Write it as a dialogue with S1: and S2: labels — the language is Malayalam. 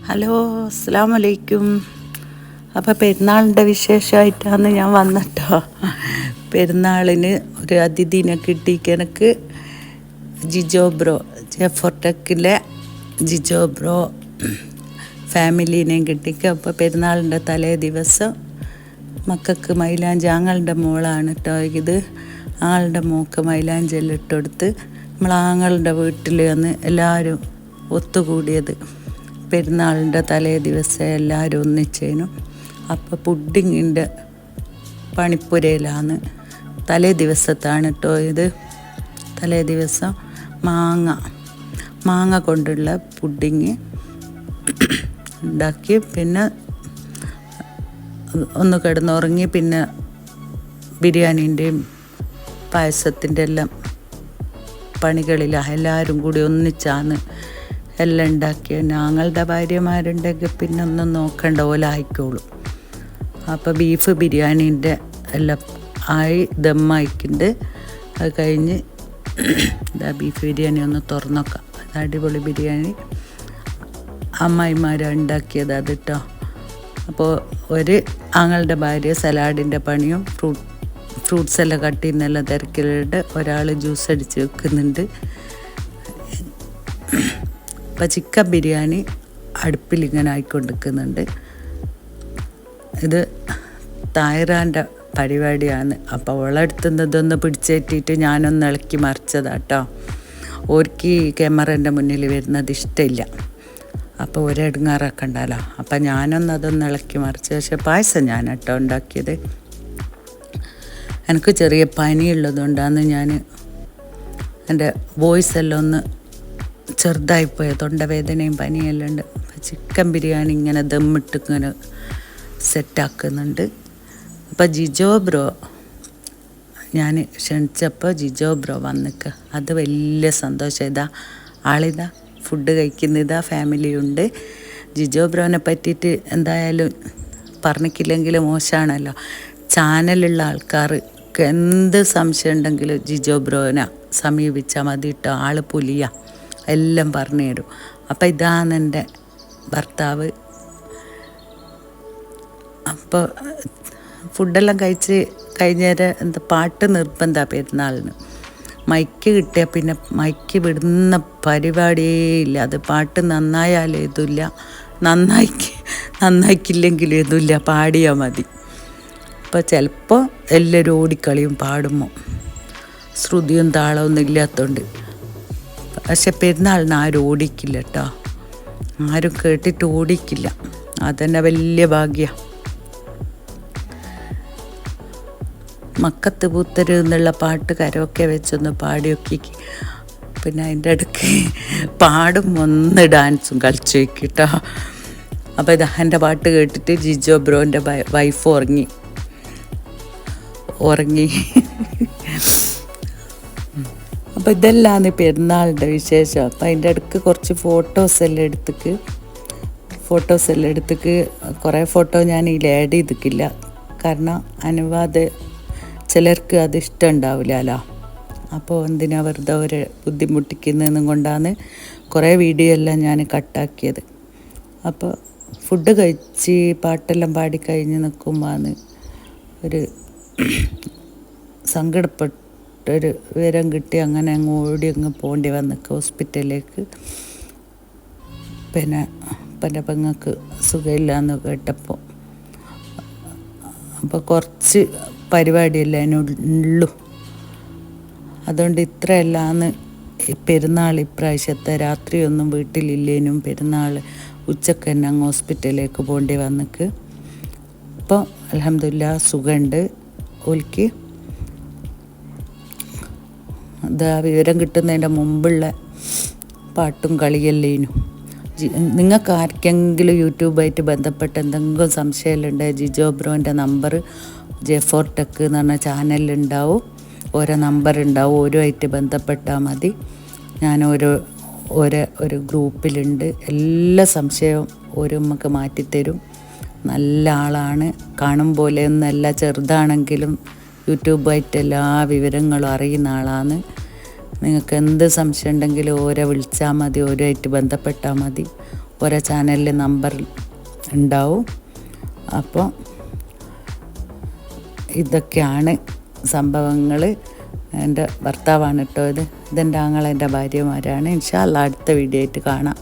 S1: ഹലോ, അസ്സലാമു അലൈക്കും. അപ്പോൾ പെരുന്നാളിൻ്റെ വിശേഷമായിട്ടാണ് ഞാൻ വന്നിട്ടോ. പെരുന്നാളിന് ഒരു അതിഥിനെ കിട്ടിക്ക് എനിക്ക് ജിജോ ബ്രോ, ജെഫോർടെക്കിലെ ജിജോ ബ്രോ ഫാമിലീനെയും കിട്ടിക്ക്. അപ്പോൾ പെരുന്നാളിൻ്റെ തലേ ദിവസം മക്കൾക്ക് മൈലാഞ്ചി, ആങ്ങളുടെ മോളാണ് കേട്ടോ ഇത്. ആളുടെ മോക്ക് മൈലാഞ്ചെല്ലാം ഇട്ടെടുത്ത് നമ്മളാങ്ങളുടെ വീട്ടിൽ വന്ന് എല്ലാവരും ഒത്തുകൂടിയത് പെരുന്നാളിൻ്റെ തലേ ദിവസം എല്ലാവരും ഒന്നിച്ചേനും. അപ്പോൾ പുഡിങ്ങിൻ്റെ പണിപ്പുരയിലാണ് തലേ ദിവസത്താണ് കേട്ടോ ഇത്. തലേ ദിവസം മാങ്ങ കൊണ്ടുള്ള പുഡിങ് ഉണ്ടാക്കി, പിന്നെ ഒന്ന് കിടന്നുറങ്ങി, പിന്നെ ബിരിയാണീൻ്റെയും പായസത്തിൻ്റെ എല്ലാം പണികളിലാണ് എല്ലാവരും കൂടി ഒന്നിച്ചാണ് എല്ലാം ഉണ്ടാക്കിയ. ഞങ്ങളുടെ ഭാര്യമാരുണ്ടെങ്കിൽ പിന്നെ ഒന്നും നോക്കണ്ട, ഓലായിക്കോളും. അപ്പോൾ ബീഫ് ബിരിയാണീൻ്റെ എല്ലാം ആയി ദമ്മായിക്കുണ്ട്. അത് കഴിഞ്ഞ് ഇതാ ബീഫ് ബിരിയാണി ഒന്ന് തുറന്നോക്കാം. അടിപൊളി ബിരിയാണി അമ്മായിമാരാണ് ഉണ്ടാക്കിയത് അത് കേട്ടോ. അപ്പോൾ ഒരു ആങ്ങളുടെ ഭാര്യ സലാഡിൻ്റെ പണിയും ഫ്രൂട്ട്സ് എല്ലാം കട്ട് ചെയ്യുന്നെല്ലാം തിരക്കിലുണ്ട്. ഒരാൾ ജ്യൂസ് അടിച്ച് വെക്കുന്നുണ്ട്. അപ്പോൾ ചിക്കൻ ബിരിയാണി അടുപ്പിലിങ്ങനെ ആയിക്കൊണ്ടിരിക്കുന്നുണ്ട്. ഇത് തായ്റാൻ്റെ പരിപാടിയാണ്. അപ്പോൾ അവളെടുത്തുന്നതൊന്ന് പിടിച്ചേറ്റിയിട്ട് ഞാനൊന്ന് ഇളക്കി മറിച്ചതാട്ടോ. ഓർക്ക് ഈ ക്യാമറേൻ്റെ മുന്നിൽ വരുന്നത് ഇഷ്ടമില്ല, അപ്പോൾ ഒരെടുങ്ങാറാക്കണ്ടല്ലോ. അപ്പം അതൊന്ന് ഇളക്കി മറിച്ച്. പക്ഷേ പായസം ഞാൻ കേട്ടോ ഉണ്ടാക്കിയത്. എനിക്ക് ചെറിയ പനിയുള്ളതുകൊണ്ടാണ് ഞാൻ എൻ്റെ വോയിസ് എല്ലാം ഒന്ന് ചെറുതായിപ്പോയ, തൊണ്ടവേദനയും പനിയെല്ലാം ഉണ്ട്. ചിക്കൻ ബിരിയാണി ഇങ്ങനെ ദമ്മിട്ട് ഇങ്ങനെ സെറ്റാക്കുന്നുണ്ട്. അപ്പോൾ ജിജോ ബ്രോ ഞാൻ ക്ഷണിച്ചപ്പോൾ ജിജോ ബ്രോ വന്നിക്ക്. അത് വലിയ സന്തോഷം. ആളിതാ ഫുഡ് കഴിക്കുന്നതാ, ഫാമിലിയുണ്ട്. ജിജോ ബ്രോനെ പറ്റിയിട്ട് എന്തായാലും പറഞ്ഞിട്ടില്ലെങ്കിൽ മോശമാണല്ലോ. ചാനലുള്ള ആൾക്കാർക്ക് എന്ത് സംശയം ഉണ്ടെങ്കിലും ജിജോ ബ്രോനെ സമീപിച്ചാൽ മതി കേട്ടോ. ആൾ പുലിയ, എല്ലാം പറഞ്ഞു തരും. അപ്പം ഇതാണ് എൻ്റെ ഭർത്താവ്. അപ്പോൾ ഫുഡെല്ലാം കഴിച്ച് കഴിഞ്ഞേരം എന്താ പാട്ട് നിർബന്ധമാണ് പെരുന്നാളിന്. മൈക്ക് കിട്ടിയാൽ പിന്നെ മൈക്ക് വിടുന്ന പരിപാടിയേ ഇല്ല. അത് പാട്ട് നന്നായാലും ഏതുമില്ല, നന്നായിക്കില്ലെങ്കിലും ഏതുമില്ല, പാടിയാൽ മതി. അപ്പോൾ ചിലപ്പോൾ എല്ലാവരും ഓടിക്കളിയും പാടുമ്പോൾ, ശ്രുതിയും താളമൊന്നും ഇല്ലാത്തതുകൊണ്ട്. പക്ഷെ പെരുന്നാളിന് ആരും ഓടിക്കില്ല കേട്ടോ, ആരും കേട്ടിട്ട് ഓടിക്കില്ല. അതന്നെ വലിയ ഭാഗ്യം. മക്കത്ത് പൂത്തര് എന്നുള്ള പാട്ട് കരമൊക്കെ വെച്ചൊന്ന് പാടിയൊക്കെ, പിന്നെ അതിൻ്റെ ഇടയ്ക്ക് പാടും ഒന്ന് ഡാൻസും കളിച്ചു വയ്ക്കും കേട്ടോ. അപ്പോൾ ഇത് എൻ്റെ പാട്ട് കേട്ടിട്ട് ജിജോ ബ്രോൻ്റെ വൈഫ് ഉറങ്ങി. അപ്പോൾ ഇതെല്ലാം പെരുന്നാളിൻ്റെ വിശേഷം. അപ്പോൾ അതിൻ്റെ ഇടയ്ക്ക് കുറച്ച് ഫോട്ടോസെല്ലാം എടുത്തിക്ക് കുറേ ഫോട്ടോ ഞാൻ ഇതിൽ ആഡ് ചെയ്തിട്ടില്ല. കാരണം അനുവാദം ചിലർക്ക് അത് ഇഷ്ടം ഉണ്ടാവില്ലല്ലോ. അപ്പോൾ എന്തിനാ വെറുതെ ഒരു ബുദ്ധിമുട്ടിക്കുന്നതെന്നും കൊണ്ടാണ് കുറേ വീഡിയോ എല്ലാം ഞാൻ കട്ടാക്കിയത്. അപ്പോൾ ഫുഡ് കഴിച്ച് പാട്ടെല്ലാം പാടിക്കഴിഞ്ഞ് നിൽക്കുമ്പോൾ ഒരു സങ്കടപ്പെട്ടൊരു വിവരം കിട്ടി. അങ്ങനെ അങ്ങ് പോകേണ്ടി വന്നിക്ക് ഹോസ്പിറ്റലിലേക്ക്. പിന്നെ എൻ്റെ പെങ്ങൾക്ക് സുഖമില്ലാന്ന് കേട്ടപ്പോൾ, അപ്പോൾ കുറച്ച് പരിപാടിയല്ല അതിനുള്ളൂ. അതുകൊണ്ട് ഇത്രയെല്ലാമാണ് പെരുന്നാൾ. ഇപ്രാവശ്യത്തെ രാത്രിയൊന്നും വീട്ടിലില്ലേനും പെരുന്നാൾ ഉച്ചക്ക് തന്നെ അങ്ങ് ഹോസ്പിറ്റലിലേക്ക് പോകേണ്ടി വന്നിക്ക്. ഇപ്പോൾ അൽഹംദുലില്ലാ സുഖമുണ്ട് ഓൽക്ക്. ഇതാ വിവരം കിട്ടുന്നതിൻ്റെ മുമ്പുള്ള പാട്ടും കളിയല്ലേനും. നിങ്ങൾക്ക് ആർക്കെങ്കിലും യൂട്യൂബായിട്ട് ബന്ധപ്പെട്ട് എന്തെങ്കിലും സംശയമുണ്ടെങ്കിൽ ജിജോ ബ്രോൻ്റെ നമ്പർ ജെഫോർടെക് എന്ന് പറഞ്ഞ ചാനലിലുണ്ടാവും. ഓരോ നമ്പർ ഉണ്ടാവും, ഓരോമായിട്ട് ബന്ധപ്പെട്ടാൽ മതി. ഞാൻ ഒരു ഗ്രൂപ്പിലുണ്ട്. എല്ലാ സംശയവും ഓരോ നമുക്ക് മാറ്റിത്തരും. നല്ല ആളാണ്, കാണും പോലെയൊന്നല്ല, ചെറുതാണെങ്കിലും യൂട്യൂബായിട്ട് എല്ലാ വിവരങ്ങളും അറിയുന്ന ആളാണ്. നിങ്ങൾക്ക് എന്ത് സംശയം ഉണ്ടെങ്കിലും ഓരോ വിളിച്ചാൽ മതി, ഓരോമായിട്ട് ബന്ധപ്പെട്ടാൽ മതി. ഓരോ ചാനലിൽ നമ്പർ ഉണ്ടാവും. അപ്പോൾ ഇതൊക്കെയാണ് സംഭവങ്ങൾ. എൻ്റെ ഭർത്താവാണ് കേട്ടോ ഇതെൻ്റെ ആങ്ങളെൻ്റെ ഭാര്യമാരാണ്. ഇൻഷാ അല്ലാഹ് അടുത്ത വീഡിയോ ആയിട്ട് കാണാം.